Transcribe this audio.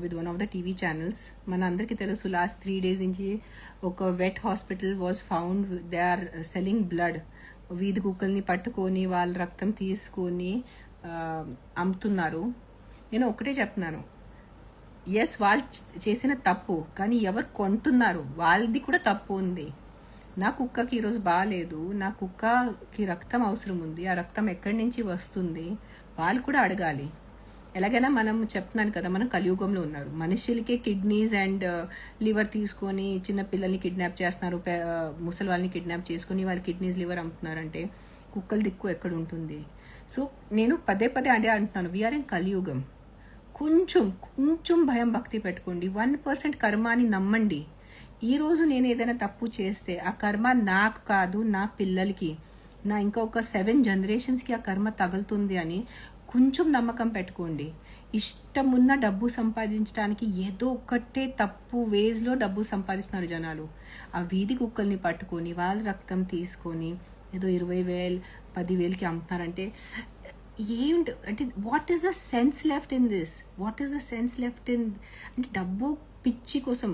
With one of the TV channels. మన అందరికీ తెలుసు లాస్ట్ 3 days నుంచి ఒక vet hospital was found, they are selling blood. వీధి కుక్కల్ని పట్టుకొని వాళ్ళ రక్తం తీసుకొని అమ్ముతున్నారు. నేను ఒకటే చెప్తున్నాను, ఎస్ వాళ్ళు చేసిన తప్పు, కానీ ఎవరు కొంటున్నారు వాళ్ళది కూడా తప్పు ఉంది. నా కుక్కకి ఈరోజు బాగాలేదు, నా కుక్కకి రక్తం అవసరం ఉంది, ఆ రక్తం ఎక్కడి నుంచి వస్తుంది వాళ్ళు కూడా అడగాలి. ఎలాగైనా మనం చెప్తున్నాను కదా, మనం కలియుగంలో ఉన్నారు. మనుషులకే కిడ్నీస్ అండ్ లివర్ తీసుకొని చిన్న పిల్లల్ని కిడ్నాప్ చేస్తున్నారు, ముసలి వాళ్ళని కిడ్నాప్ చేసుకొని వాళ్ళ కిడ్నీస్ లివర్ అమ్ముతున్నారంటే కుక్కల దిక్కు ఎక్కడ ఉంటుంది? సో నేను పదే అదే అంటున్నాను, వీఆర్ ఇన్ కలియుగం. కొంచెం భయం భక్తి పెట్టుకోండి. 1% కర్మాని నమ్మండి. ఈరోజు నేను ఏదైనా తప్పు చేస్తే ఆ కర్మ నాకు కాదు, నా పిల్లలకి, నా ఇంకొక 7 generations ఆ కర్మ తగులుతుంది అని కొంచెం నమ్మకం పెట్టుకోండి. ఇష్టమున్న డబ్బు సంపాదించడానికి ఏదో ఒకటే తప్పు వేస్లో డబ్బు సంపాదిస్తున్నారు జనాలు. ఆ వీధి కుక్కల్ని పట్టుకొని వాళ్ళ రక్తం తీసుకొని ఏదో 20,000 10,000కి అమ్ముతున్నారంటే ఏంటి అంటే, what is the sense left in this? What is the sense left in అంటే డబ్బు పిచ్చి కోసం